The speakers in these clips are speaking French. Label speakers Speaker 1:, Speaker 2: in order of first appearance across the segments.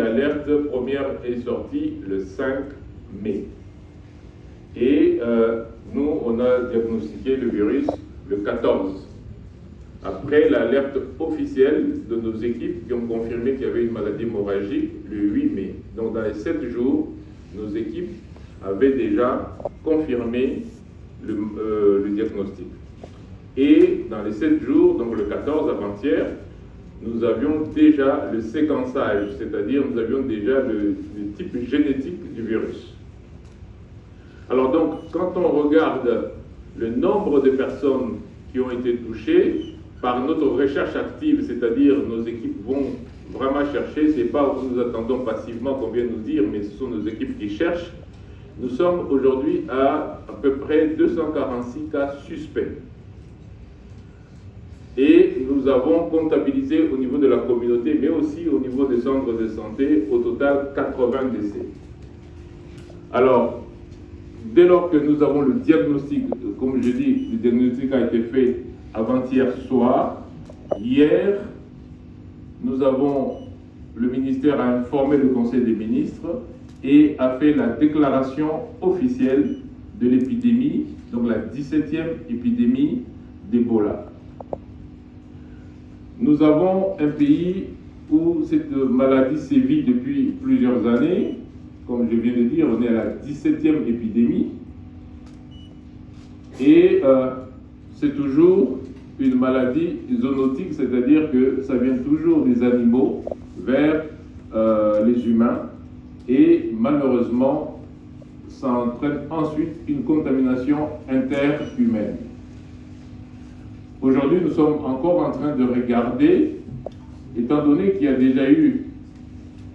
Speaker 1: l'alerte première est sortie le 5 mai. Et nous, on a diagnostiqué le virus le 14. Après l'alerte officielle de nos équipes qui ont confirmé qu'il y avait une maladie hémorragique le 8 mai. Donc dans les 7 jours, nos équipes avaient déjà confirmé le diagnostic. Et dans les 7 jours, donc le 14 avant-hier, nous avions déjà le séquençage, c'est-à-dire nous avions déjà le type génétique du virus. Alors donc, quand on regarde le nombre de personnes qui ont été touchées, par notre recherche active, c'est-à-dire nos équipes vont vraiment chercher, ce n'est pas où nous attendons passivement qu'on vient nous dire, mais ce sont nos équipes qui cherchent. Nous sommes aujourd'hui à peu près 246 cas suspects. Et nous avons comptabilisé au niveau de la communauté, mais aussi au niveau des centres de santé, au total 80 décès. Alors, dès lors que nous avons le diagnostic, comme je dis, le diagnostic a été fait avant-hier soir, hier, le ministère a informé le Conseil des ministres et a fait la déclaration officielle de l'épidémie, donc la 17e épidémie d'Ebola. Nous avons un pays où cette maladie sévit depuis plusieurs années. Comme je viens de dire, on est à la 17e épidémie. Et c'est toujours une maladie zoonotique, c'est-à-dire que ça vient toujours des animaux vers les humains. Et malheureusement, ça entraîne ensuite une contamination interhumaine. Aujourd'hui, nous sommes encore en train de regarder, étant donné qu'il y a déjà eu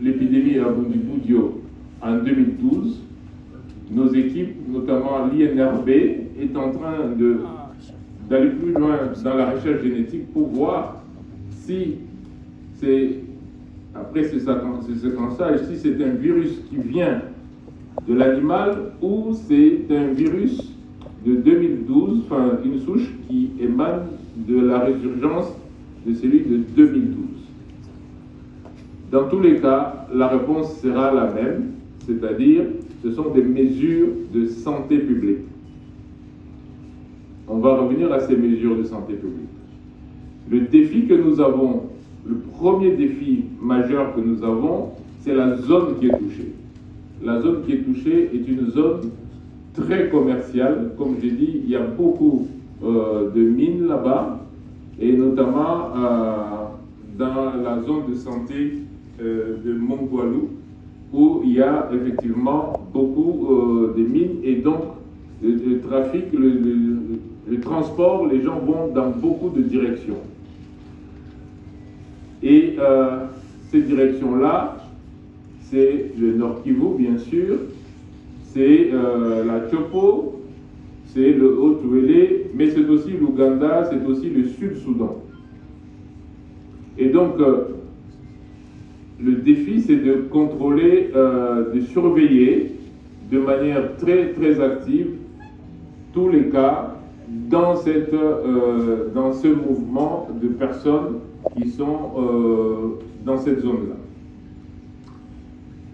Speaker 1: l'épidémie à Bundibugyo en 2012, nos équipes, notamment l'INRB, est en train d'aller plus loin dans la recherche génétique pour voir si c'est, après ce séquençage, si c'est un virus qui vient de l'animal ou c'est un virus de 2012, enfin une souche qui émane de la résurgence de celui de 2012. Dans tous les cas, la réponse sera la même, c'est-à-dire ce sont des mesures de santé publique. On va revenir à ces mesures de santé publique. Le défi que nous avons, le premier défi majeur que nous avons, c'est la zone qui est touchée. La zone qui est touchée est une zone très commerciale. Comme j'ai dit, il y a beaucoup de mines là-bas, et notamment dans la zone de santé de Mongwalu, où il y a effectivement beaucoup de mines, et donc le trafic, le transport, les gens vont dans beaucoup de directions. Et ces directions-là, c'est le Nord Kivu, bien sûr, c'est la Chopo, c'est le Haut-Ouélé, mais c'est aussi l'Ouganda, c'est aussi le Sud-Soudan. Et donc, le défi, c'est de contrôler, de surveiller de manière très, très active tous les cas dans ce mouvement de personnes qui sont dans cette zone-là.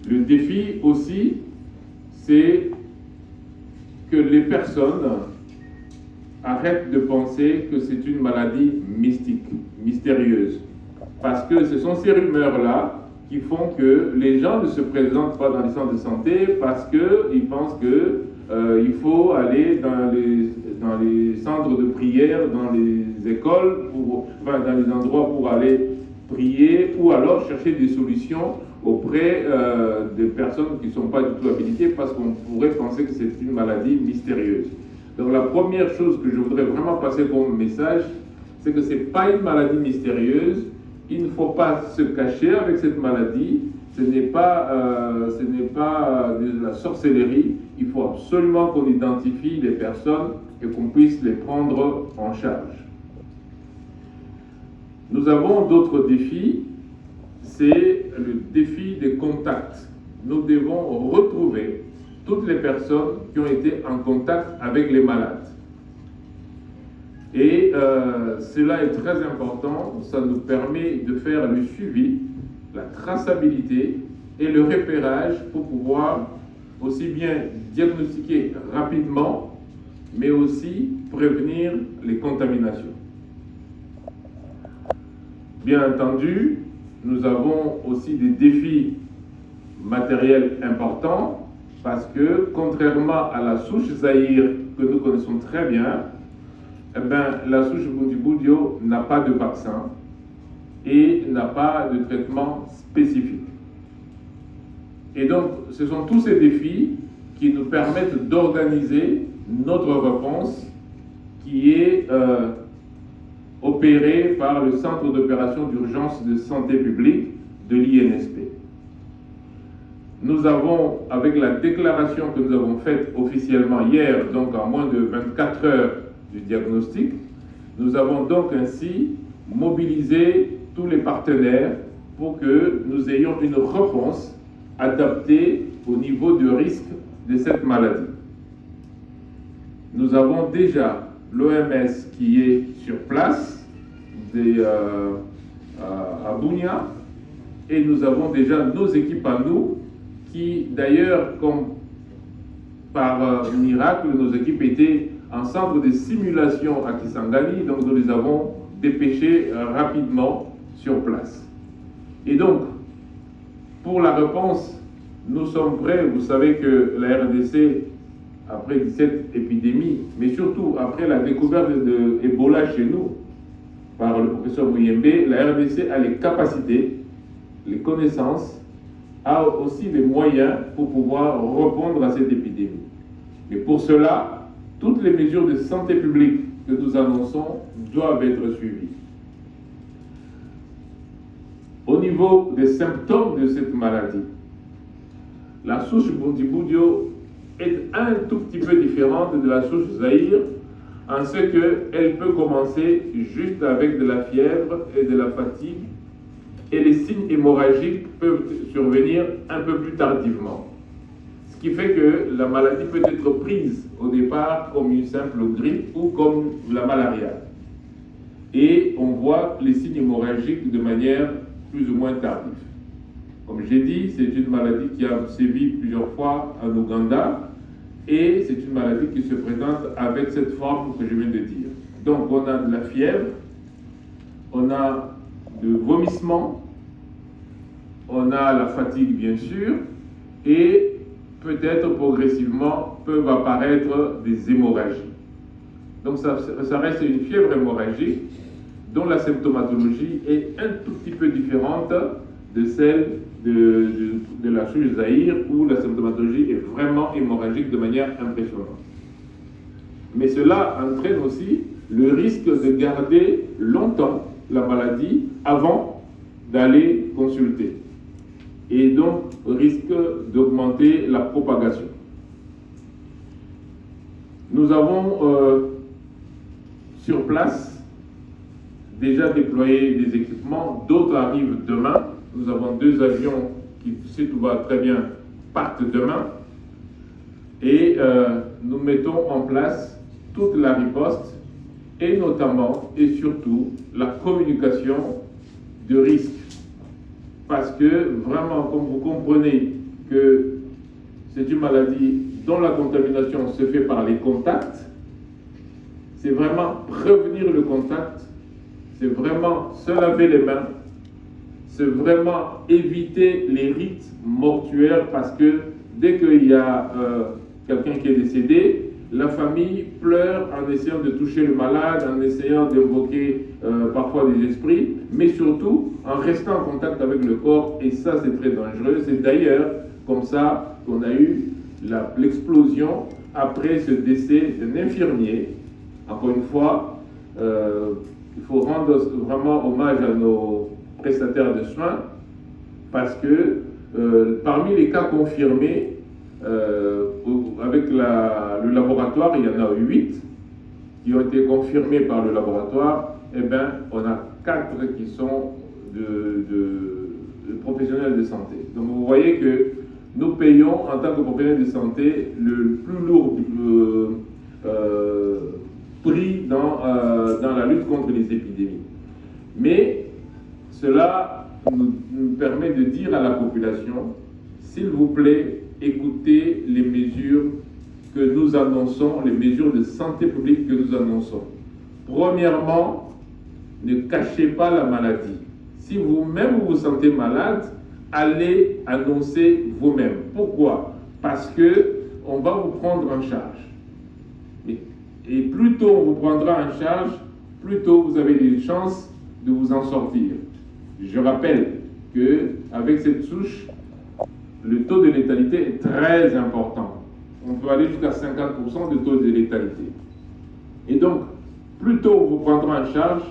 Speaker 1: Le défi aussi, c'est que les personnes arrêtent de penser que c'est une maladie mystique, mystérieuse. Parce que ce sont ces rumeurs-là qui font que les gens ne se présentent pas dans les centres de santé parce qu'ils pensent qu'il faut aller dans les centres de prière, dans les écoles, dans les endroits pour aller prier, ou alors chercher des solutions auprès des personnes qui ne sont pas du tout habilitées, parce qu'on pourrait penser que c'est une maladie mystérieuse. Donc la première chose que je voudrais vraiment passer comme message, c'est que ce n'est pas une maladie mystérieuse. Il ne faut pas se cacher avec cette maladie. Ce n'est pas de la sorcellerie. Il faut absolument qu'on identifie les personnes et qu'on puisse les prendre en charge. Nous avons d'autres défis. C'est le défi des contacts. Nous devons retrouver toutes les personnes qui ont été en contact avec les malades. Et cela est très important, ça nous permet de faire le suivi, la traçabilité et le repérage pour pouvoir aussi bien diagnostiquer rapidement, mais aussi prévenir les contaminations. Bien entendu, nous avons aussi des défis matériels importants parce que, contrairement à la souche Zaïre que nous connaissons très bien, la souche Bundibugyo n'a pas de vaccin et n'a pas de traitement spécifique. Et donc, ce sont tous ces défis qui nous permettent d'organiser notre réponse qui est opérée par le Centre d'opération d'urgence de santé publique de l'INSP. Nous avons, avec la déclaration que nous avons faite officiellement hier, donc en moins de 24 heures du diagnostic, nous avons donc ainsi mobilisé tous les partenaires pour que nous ayons une réponse adaptée au niveau de risque de cette maladie. Nous avons déjà l'OMS qui est sur place à Bunia, et nous avons déjà nos équipes à nous qui, d'ailleurs, comme par miracle, nos équipes étaient en centre de simulation à Kisangani, donc nous les avons dépêchés rapidement sur place. Et donc, pour la réponse, nous sommes prêts. Vous savez que la RDC, après 17 épidémies, mais surtout après la découverte de Ebola chez nous, par le professeur Mouyembe, la RDC a les capacités, les connaissances, a aussi les moyens pour pouvoir répondre à cette épidémie. Mais pour cela, toutes les mesures de santé publique que nous annonçons doivent être suivies. Au niveau des symptômes de cette maladie, la souche Bundibugyo est un tout petit peu différente de la souche Zaïre, en ce qu'elle peut commencer juste avec de la fièvre et de la fatigue, et les signes hémorragiques peuvent survenir un peu plus tardivement. Ce qui fait que la maladie peut être prise au départ comme une simple grippe ou comme la malaria. Et on voit les signes hémorragiques de manière plus ou moins tardive. Comme j'ai dit, c'est une maladie qui a sévi plusieurs fois en Ouganda, et c'est une maladie qui se présente avec cette forme que je viens de dire. Donc on a de la fièvre, on a de vomissements, on a la fatigue bien sûr, et peut-être progressivement peuvent apparaître des hémorragies. Donc ça reste une fièvre hémorragique dont la symptomatologie est un tout petit peu différente de celle de la souche Zaïre, où la symptomatologie est vraiment hémorragique de manière impressionnante. Mais cela entraîne aussi le risque de garder longtemps la maladie avant d'aller consulter, et donc risque d'augmenter la propagation. Nous avons sur place déjà déployé des équipements, d'autres arrivent demain. Nous avons 2 avions qui, si tout va très bien, partent demain, et nous mettons en place toute la riposte, et notamment et surtout la communication de risque. Parce que vraiment, comme vous comprenez que c'est une maladie dont la contamination se fait par les contacts, c'est vraiment prévenir le contact, c'est vraiment se laver les mains, c'est vraiment éviter les rites mortuaires, parce que dès qu'il y a quelqu'un qui est décédé, la famille pleure en essayant de toucher le malade, en essayant d'évoquer parfois des esprits, mais surtout en restant en contact avec le corps, et ça c'est très dangereux. C'est d'ailleurs comme ça qu'on a eu l'explosion après ce décès d'un infirmier. Encore une fois, il faut rendre vraiment hommage à nos prestataires de soins, parce que parmi les cas confirmés, avec le laboratoire, il y en a 8 qui ont été confirmés par le laboratoire. Eh bien, on a 4 qui sont de professionnels de santé. Donc vous voyez que nous payons en tant que professionnels de santé le plus lourd prix dans la lutte contre les épidémies. Mais cela nous permet de dire à la population s'il vous plaît, écoutez les mesures que nous annonçons, les mesures de santé publique que nous annonçons. Premièrement, ne cachez pas la maladie. Si vous-même vous sentez malade, allez annoncer vous-même. Pourquoi? Parce que on va vous prendre en charge. Et plus tôt on vous prendra en charge, plus tôt vous avez des chances de vous en sortir. Je rappelle qu'avec cette souche, le taux de létalité est très important. On peut aller jusqu'à 50% de taux de létalité. Et donc, plus tôt on vous prendra en charge,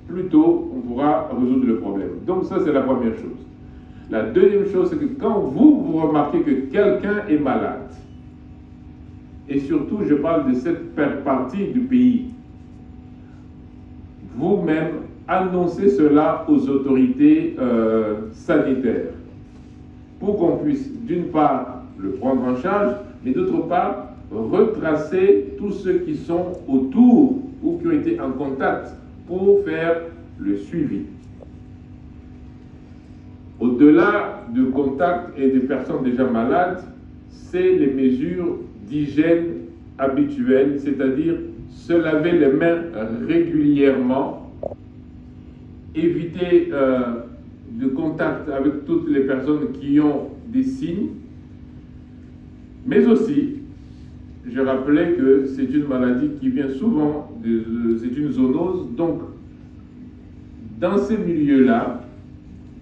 Speaker 1: plus tôt on pourra résoudre le problème. Donc ça, c'est la première chose. La deuxième chose, c'est que quand vous remarquez que quelqu'un est malade, et surtout je parle de cette partie du pays, vous-même annoncez cela aux autorités sanitaires pour qu'on puisse d'une part le prendre en charge, mais d'autre part retracer tous ceux qui sont autour ou qui ont été en contact pour faire le suivi. Au-delà du contact et des personnes déjà malades, c'est les mesures d'hygiène habituelles, c'est-à-dire se laver les mains régulièrement, éviter de contact avec toutes les personnes qui ont des signes, mais aussi, je rappelais que c'est une maladie qui vient souvent, c'est une zoonose, donc dans ces milieux-là,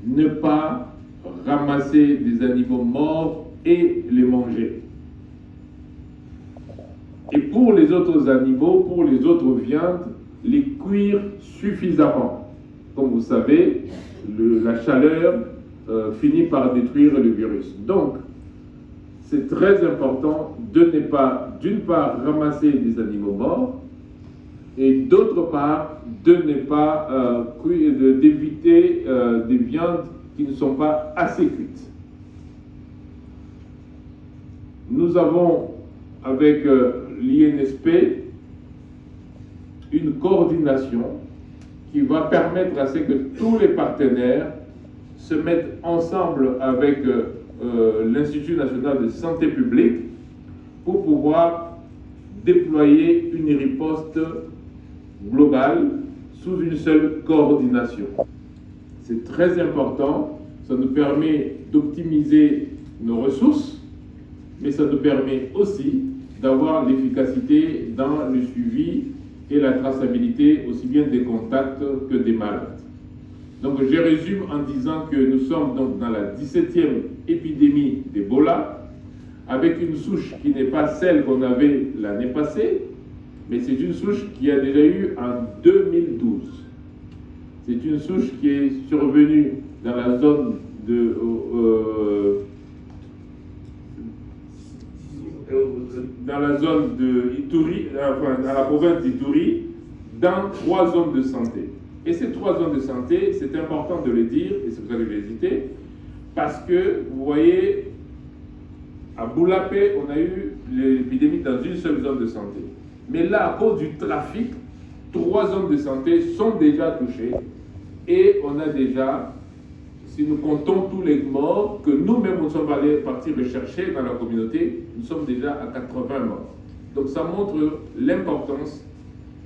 Speaker 1: ne pas ramasser des animaux morts et les manger. Et pour les autres animaux, pour les autres viandes, les cuire suffisamment. Comme vous savez, la chaleur finit par détruire le virus. Donc, c'est très important de ne pas, d'une part, ramasser des animaux morts, et d'autre part, de ne pas d'éviter des viandes qui ne sont pas assez cuites. Nous avons, avec l'INSP, une coordination qui va permettre à ce que tous les partenaires se mettent ensemble avec l'Institut national de santé publique pour pouvoir déployer une riposte globale sous une seule coordination. C'est très important, ça nous permet d'optimiser nos ressources, mais ça nous permet aussi d'avoir l'efficacité dans le suivi et la traçabilité aussi bien des contacts que des malades. Donc je résume en disant que nous sommes donc dans la 17e épidémie d'Ebola, avec une souche qui n'est pas celle qu'on avait l'année passée, mais c'est une souche qui a déjà eu en 2012. C'est une souche qui est survenue dans la zone de Ituri, enfin dans la province d'Ituri, dans 3 zones de santé. Et ces 3 zones de santé, c'est important de le dire, et c'est pour ça que j'ai hésité, parce que vous voyez, à Boulapé, on a eu l'épidémie dans une seule zone de santé. Mais là, à cause du trafic, 3 zones de santé sont déjà touchées et on a déjà, si nous comptons tous les morts que nous-mêmes nous sommes allés partir rechercher dans la communauté, nous sommes déjà à 80 morts. Donc ça montre l'importance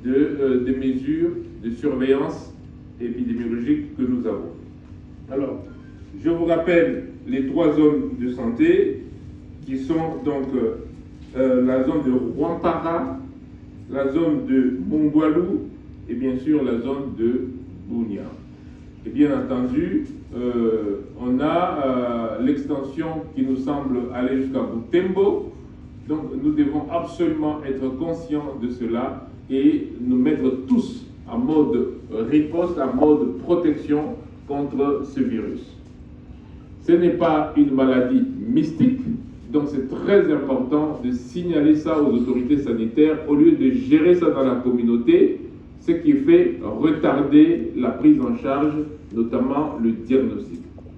Speaker 1: des mesures de surveillance épidémiologique que nous avons. Alors, je vous rappelle les 3 zones de santé qui sont donc la zone de Rwampara, la zone de Mongwalu et bien sûr la zone de Bunia. Et bien entendu, on a l'extension qui nous semble aller jusqu'à Butembo. Donc nous devons absolument être conscients de cela et nous mettre tous en mode riposte, en mode protection contre ce virus. Ce n'est pas une maladie mystique, donc c'est très important de signaler ça aux autorités sanitaires au lieu de gérer ça dans la communauté, ce qui fait retarder la prise en charge, notamment le diagnostic.